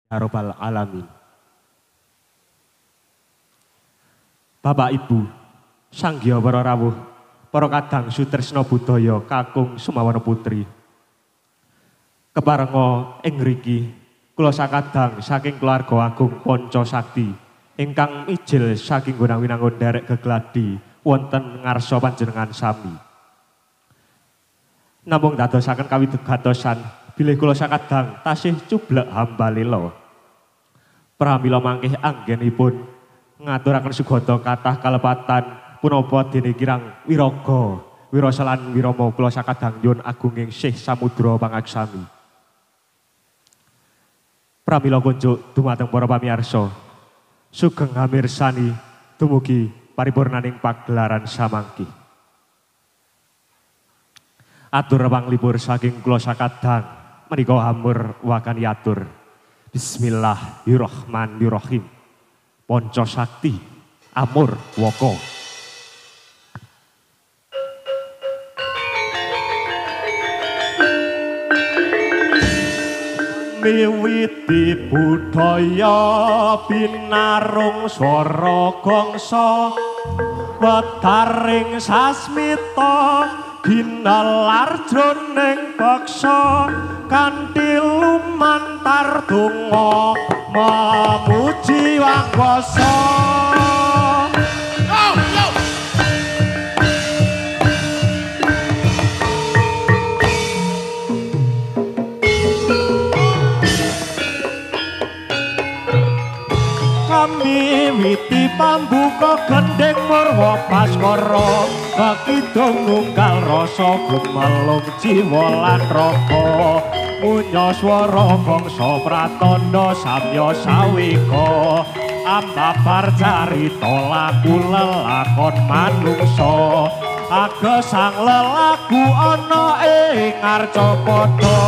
Ya Rabbal Alamin. Bapak Ibu, Sanggya para rawuh, para kadang sutresna budaya kakung Sumawana Putri. Keparenga ing ngriki kula sakadang saking keluarga agung Panca Sakti ingkang mijil saking gunang-winangun derek gegladi wonten ngarsa panjenengan sami. Namung dadosaken kawidegatosan bilih kula sakadang tasih cublek hamba lila. Pramila mangkih anggenipun ngaturaken sugata kathah kalepatan punapa dene kirang wiraga, wirasa lan wirama kula sakadang nyuwun agunging Syekh Samudra pangaksami. Pramila kunjuk dumateng para pamirsa, sugeng ngamirsani dumugi paripurnaning pagelaran samangki. Atur panglipur saking kula sakadang menika hamur wakani atur. Bismillahirrahmanirrahim. Panca Sakti Amur Waka. Miwiti budaya binarung swara gangsa wetaring sasmita ginalar jroning baksa kanthi lumantar donga memuji wangwasa. Miwiti pambuka gendeng murwa Baskara kakidung nunggal rasa gumelung jiwa lan raga munya swara bangsa pratandha samya sawika ambabar carita laku lelakon manungsa agesang lelaku ana ing Arcapada.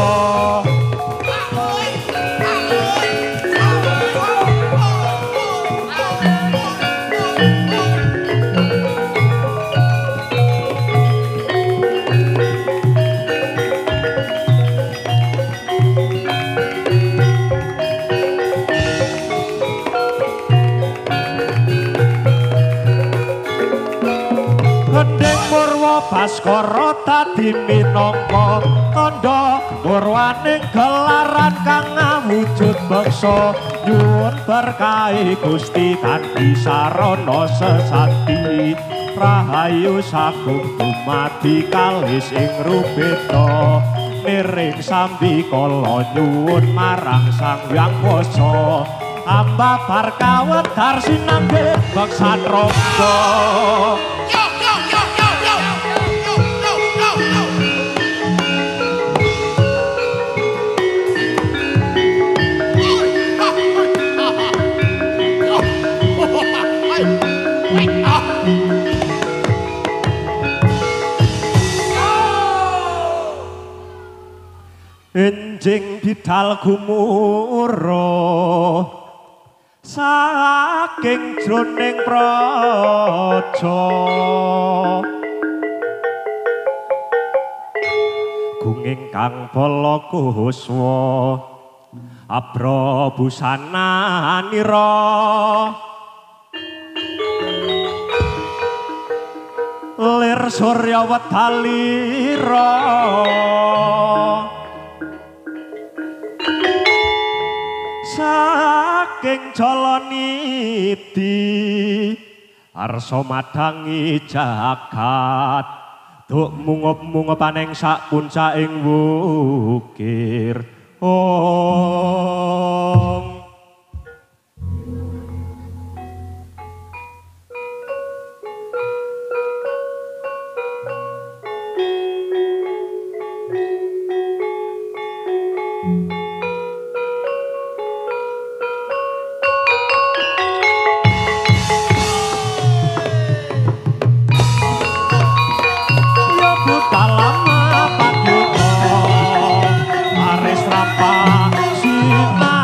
Baskara dadi minangka tandha murwaning gelaran kang ngawujud bangsa nyuwun berkahi Gusti kanthi sarana sesati rahayu sagung dumadi kalis ing rubeda miring sambikala nyuwun marang Sang Hyang Wasa ambabar kawedhar sinambi beksan rangga. Enjing bidal gumura saking jroning praja gunging kang bala kuswa abra busananira lir surya wedalira saking jalaniti arsa madangi jagat duk mungup-mungupaning sak puncaking wukir Om. Lama Pak Yuko Aris Rapa Sina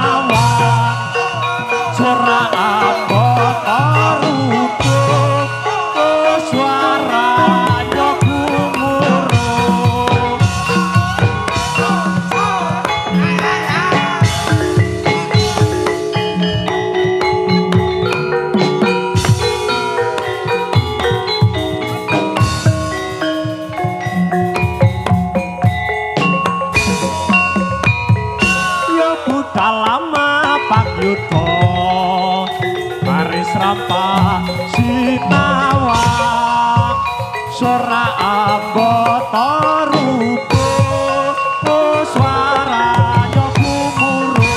yuda maris rampak sinawang sora ambata rupa swaranya gumuruh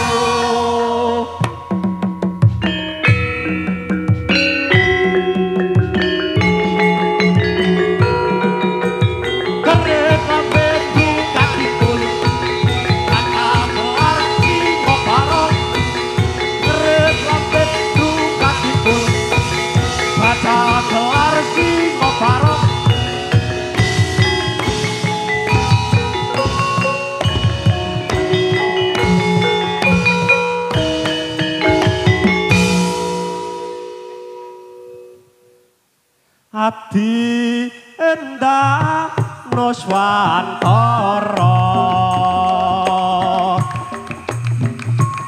kerep lambe dukatipun kata gelar singo barong kerep lambe dukatipun baca gelar singo barong Adi endah nuswantara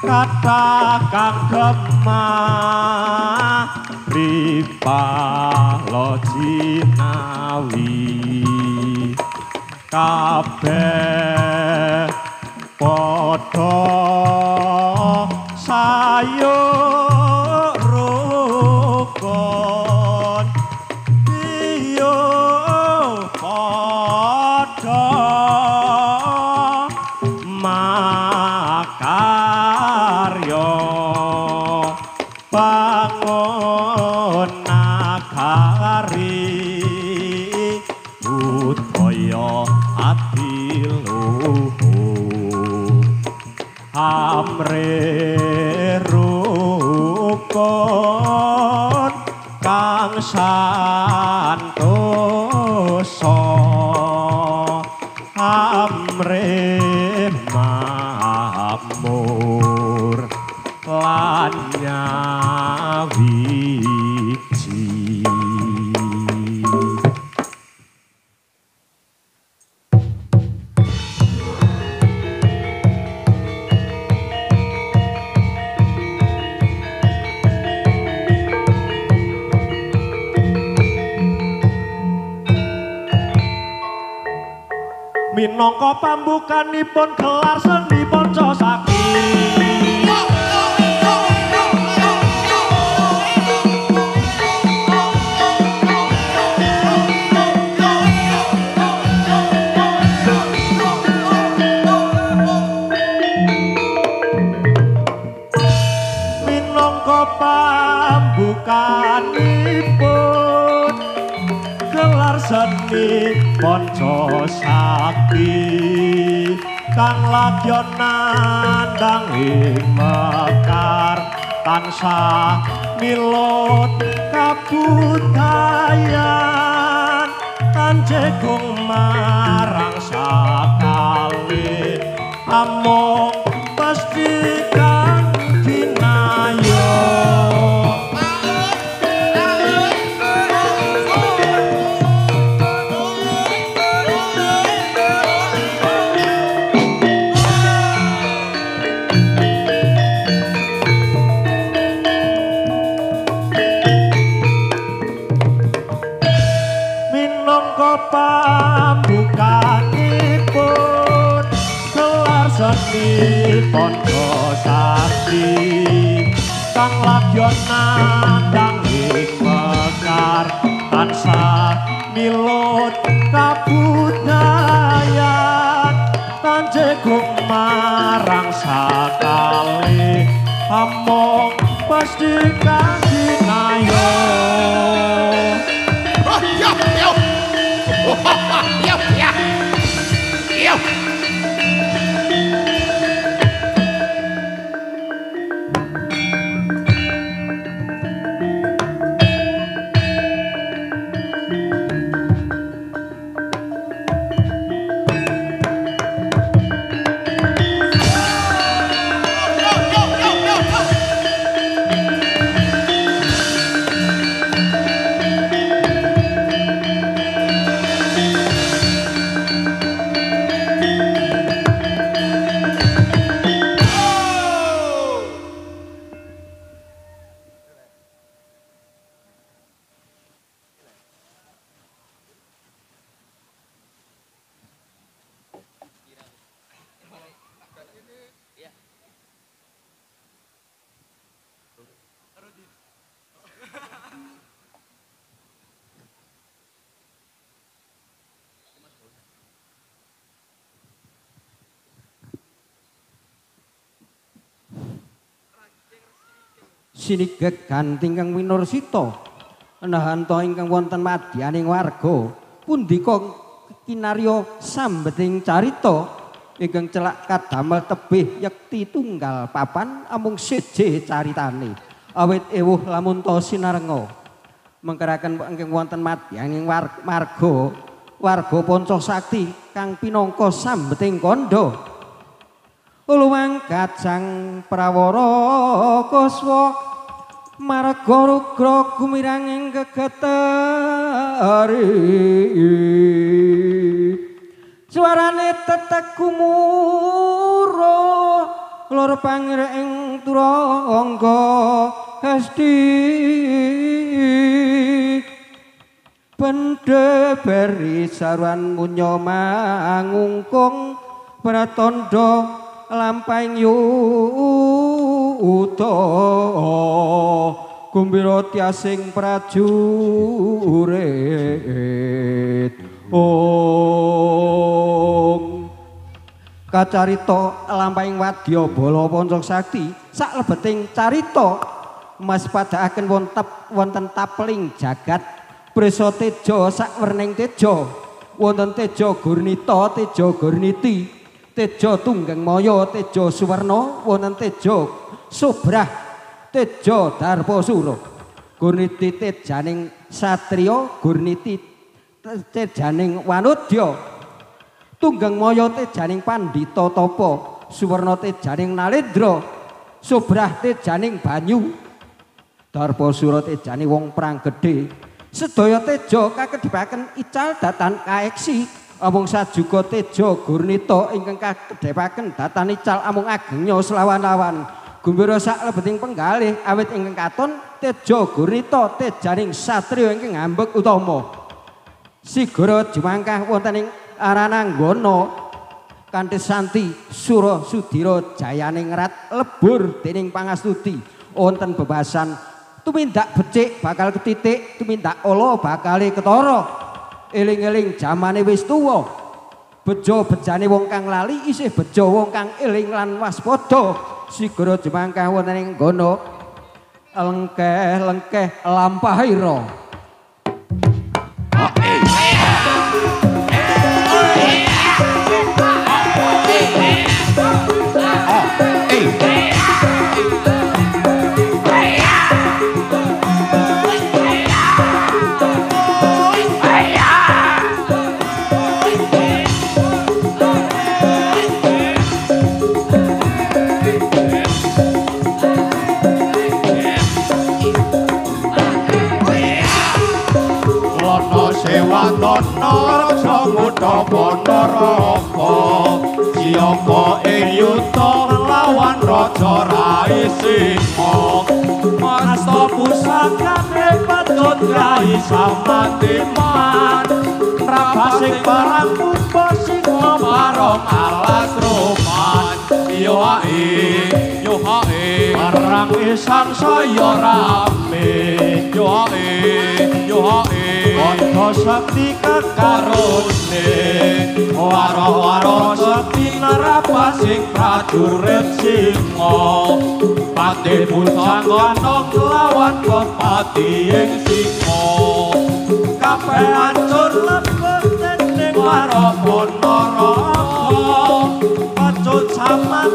kata kang gemah ripalo jinawi kabeh padha sayuk rukun iyo padha makarya bangun nagari budaya adiluhur amre rukun kang santosa amre makmur lan nyawiji minangka pambukanipun gelar seni Pancasakti minangka pambukanipun gelar seni Pancasakti kang lagya nandhang ing mekar tansah milut kabudayan kanjegung marang sakali amung pesti kang dinayo pambukanipun gelar seni Pancasakti kang lagya nandhang ing mekar tansah milut kabudayan kanjegung marang sakali amung pasti kang dinayo sinigegan tingkang winursita nahanto ingkang wonten madyaning warga pundika kinarya sambeting carita ingkang celak kadamel tebih yekti tunggal papan amung seje caritane awit ewuh lamun to sinarenga mengkeraken ingkang wonten madyaning warga Panca Sakti kang pinangka sambeting kandha Uluwang kacang prawara kuswa marga rugra gumiranging gegeteri suarane tetek gumuruh lor pangir ing turangga hesti bendhe beri sarwan munya mangungkung pratandha lampahing yuda gumbira tiasing prajurit om kacarita lampahing wadya bala Panca Sakti saklebeting carita mas padhaaken wonten tapling jagat Bresa Teja sakwerning teja wonten teja Gurnita teja Gurniti Teja Tunggang Maya, Teja Suwarna, wonten Teja Subrah, Teja Darpasura. Gurniti tejaning satriya, Gurniti tejaning wanudya. Tunggang Maya tejaning pandhita tapa, Suwarna tejaning nalendra, Subrah tejaning banyu. Darpasura tejaning wong perang gedhe. Sedaya teja kakedhipaken ical datan kaeksi. Amung sajuga Teja Gurnita ingkang kakedhepaken datan ical amung agengnya selawan-lawan gumbira saklebeting penggalih awit ingkang katon Teja Gurnita tejaning satriya ingkang ngambek utama sigara jumangkah wonten ing Arananggana kanthi santi Sura Sudira jayaning rat lebur dening pangastuti wonten bebasan tumindak becik bakal ketitik tumindak ala bakal ketara eling-eling jamane wis tuwa bejo bejane wong kang lali isih bejo wong kang eling lan waspada sigara jumangkah wonten ing nggono lengkeh-lengkeh lampahira Raja Muda Ponorogo Siapa ing yuta lawan Raja Rai Singa Masta pusakane patut Rai Samandiman Rabasing barang kumpa singa marang alas roman Yo hae barang isang saya rame Yo hae Kondo sakti kekarone Waro-waro sakti narapasing prajurit singa Pati pusangana lawan kepati ing singa Kabeh hancur lebet dening waro Ponorogo Pacut saman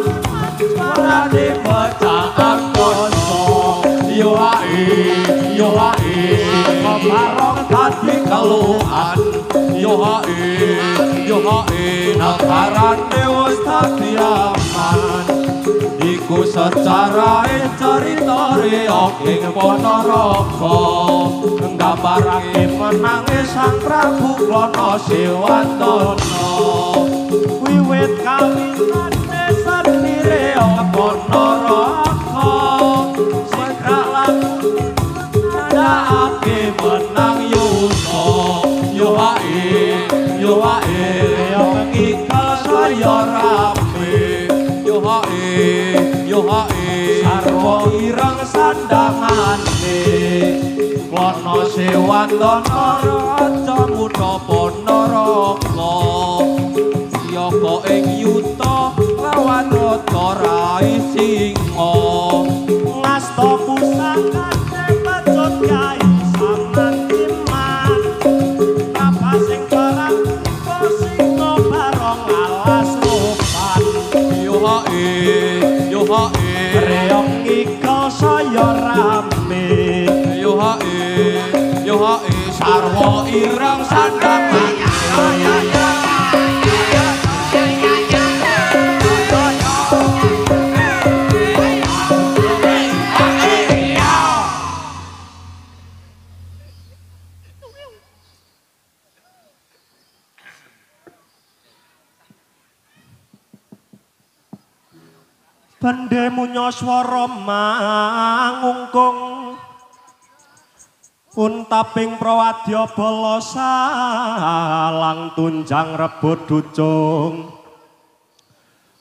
marane bocah koso Yo hae Kemarong dadi keluhan Yo hae Nakarane wis dadi aman Iku secarae carita reok ing Ponorogo Nggambarake menange Sang Prabu Klana Sewantana Wiwit kawinane sani reok Ponorogo Segrak laku Ake menang yuto Yo hae Yang ngikal saya rapi Yo hae Sarwa ireng sandangane Klana Sewantana Raja Muda Ponorogo Siapa ing yuta lawan Raja Rai Singa Ngasta pusaka sarwa ireng sandang Bendhe munya swara mangungkung untaping prawadya bala salang tunjang rebut ducung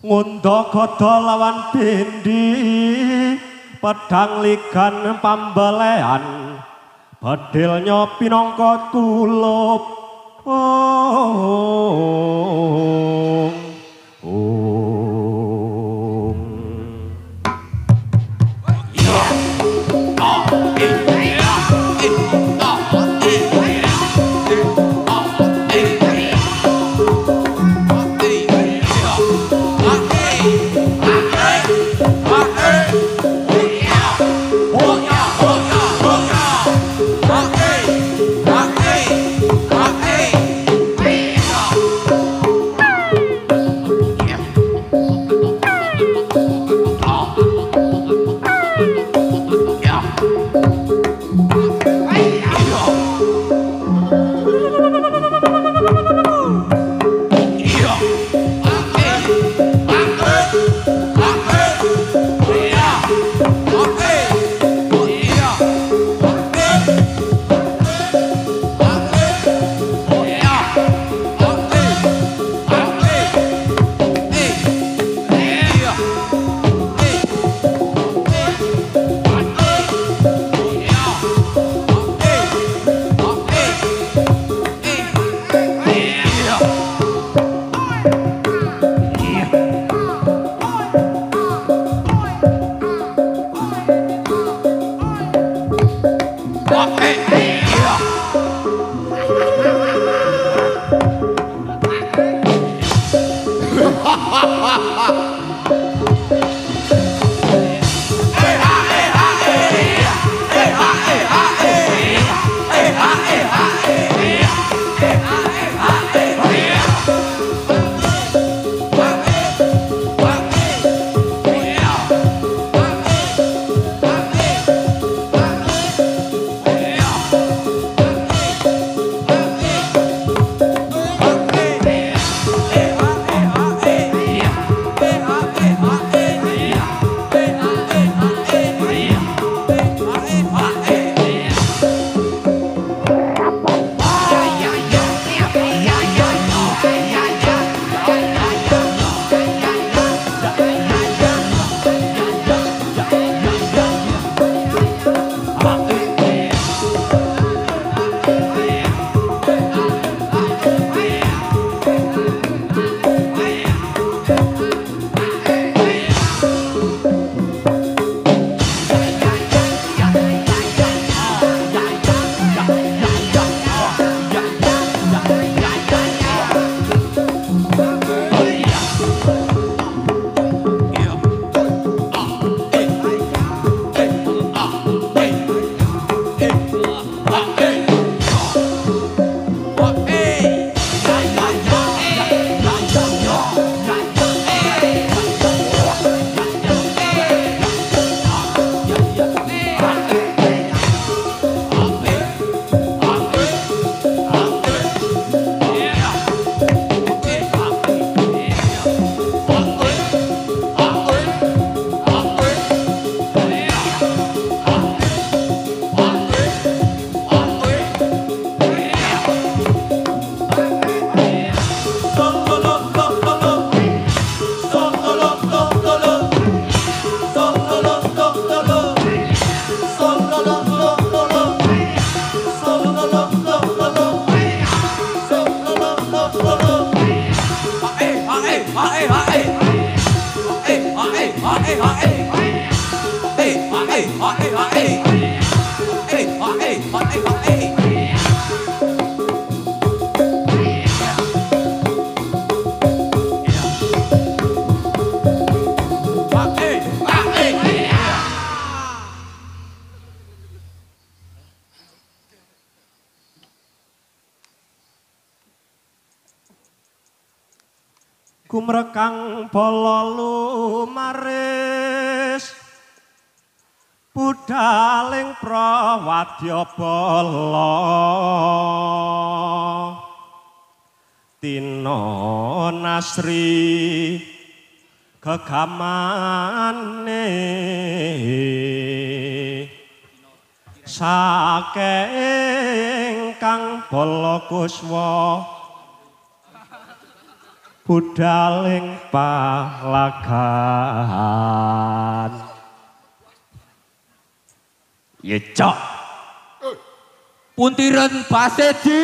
ngunda gada lawan bendi pedhang ligan pambelehan bedilnya pinangka kulup Kumrekang bala lumaris budhaling prawadya bala Tino Nasri gegamane saking kang bala kuswa budhaling palagan ya cok puntiren Basedi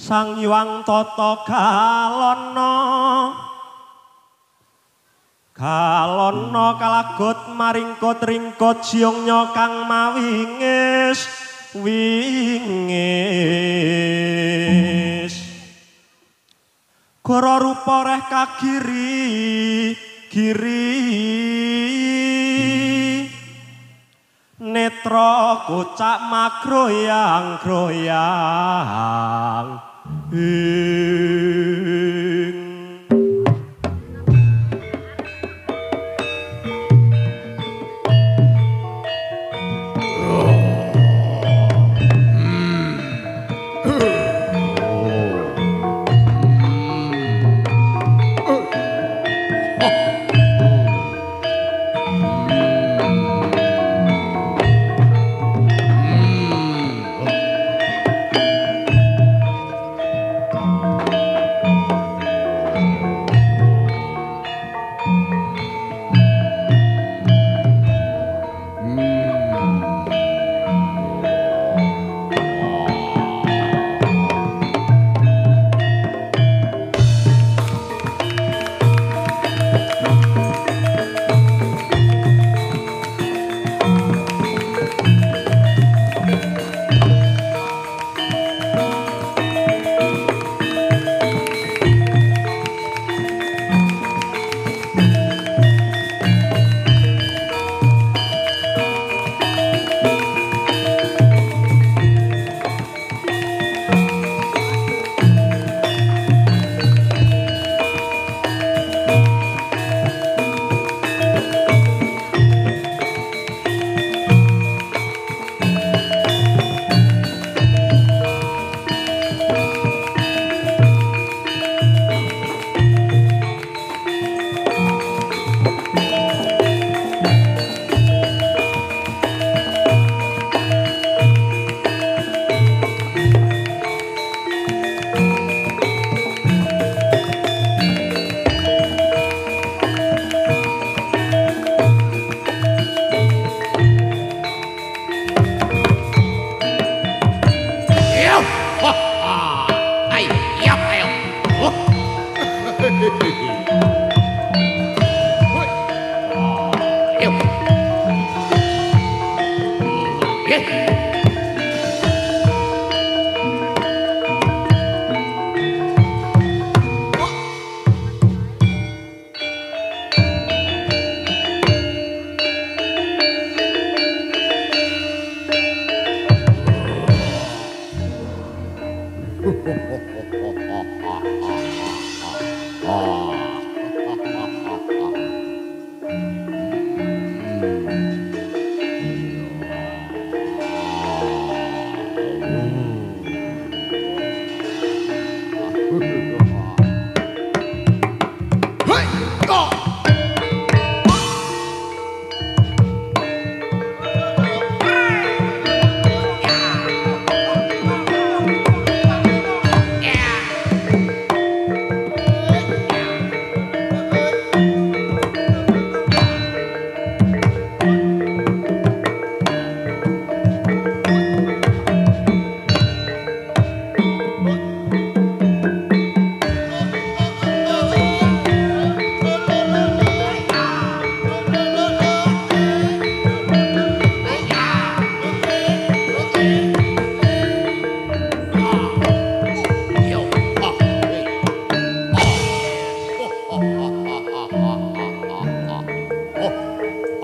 Sang Hyang Tata Galana kalagot maringkut ringkut siungnya kang mawingis Goro rupa reh kagiri netra kocak makroyang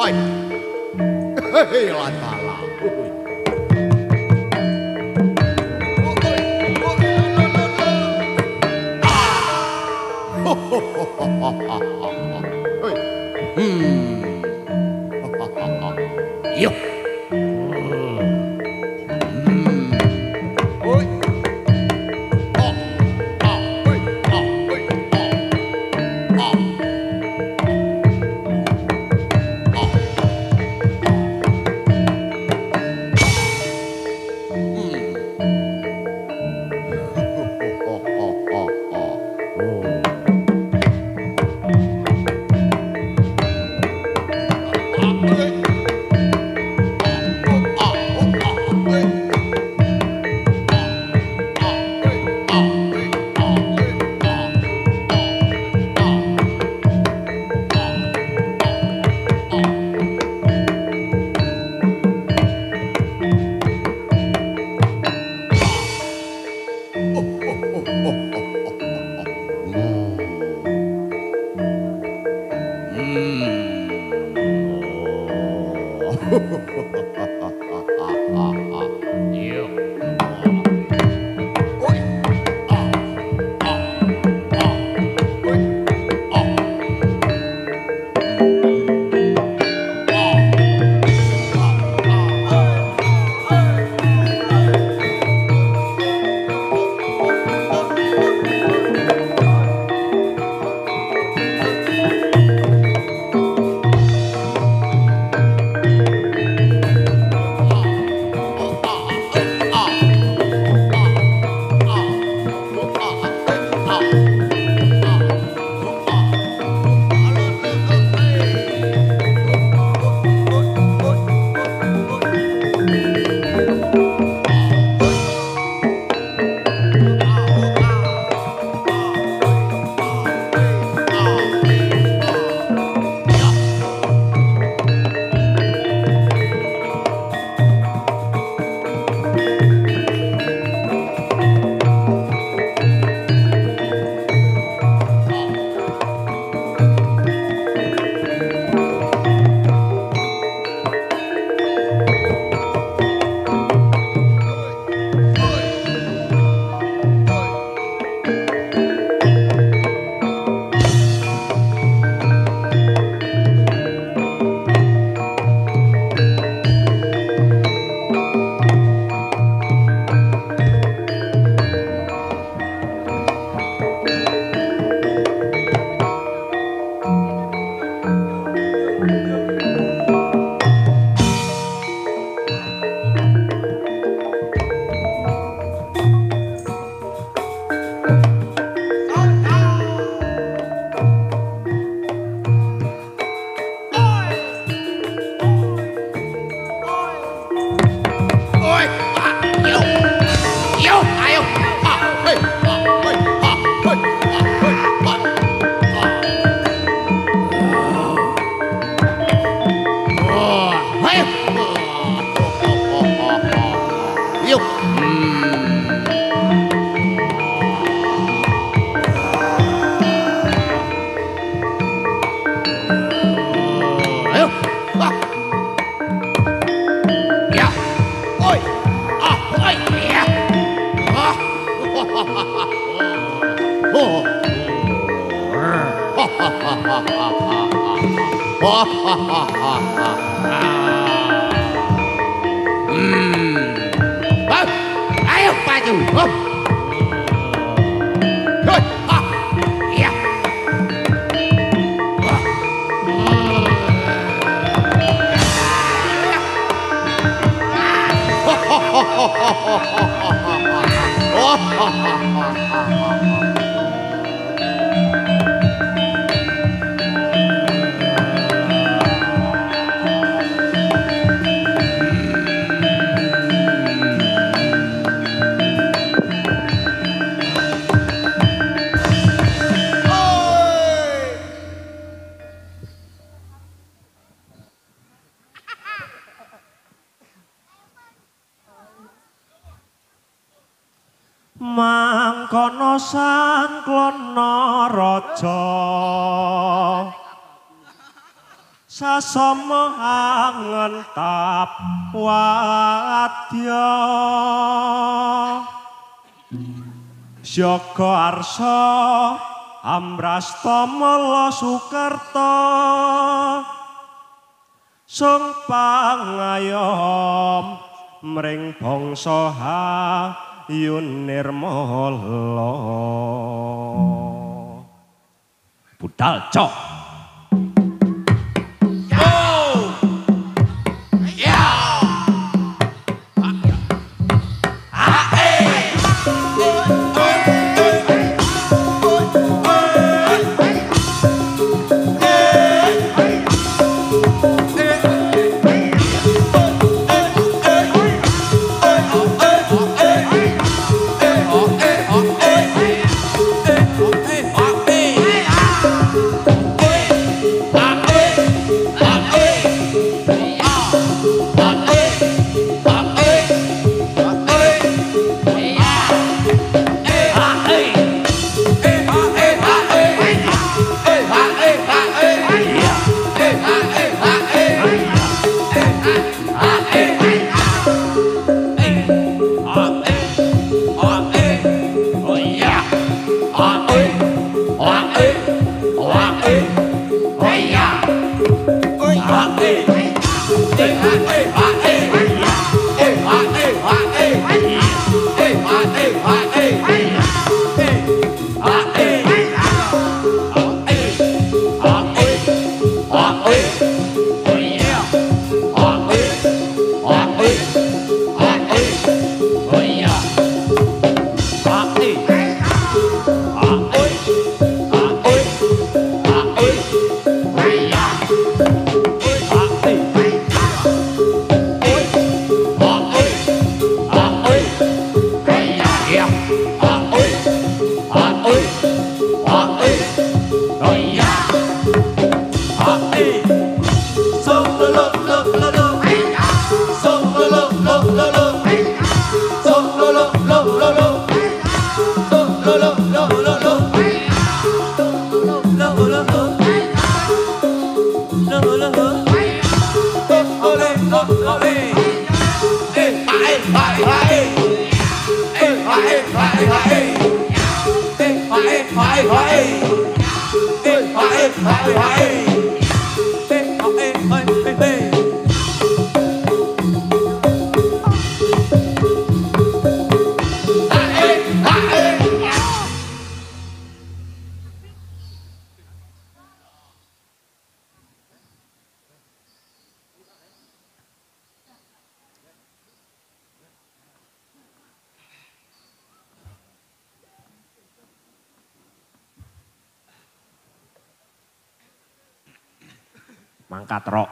Hai. Hei latala. Yo. Ayo maju. Iya. Mangkono sang klono raja sasama angentap wadya Joko Arsa Amrasta Mala Sukerta sung pangayom mring bangsa Hayun Nirmala budal cok mangkat rok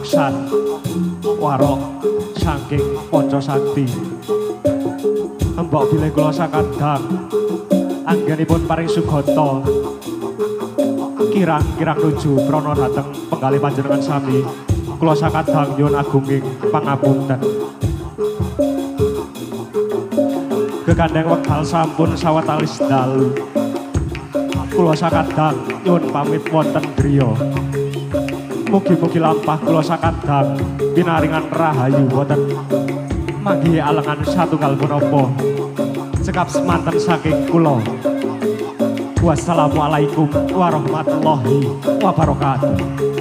beksan warok saking Panca Sakti. Mbok bilih kula sakadang anggenipun paring sugata kirang-kirang nuju prana dhateng penggalih panjenengan sami. Kula sakadang nyuwun agunging pangapunten. Gegandeng wekdal sampun sawetawis dalu. Kula sakadang nyuwun pamit wonten griya. Mugi-mugi lampah kula sakadang pinaringan rahayu wonten manggihi alengan satunggal punapa cekap semanten saking kula. Wassalamualaikum warahmatullahi wabarakatuh.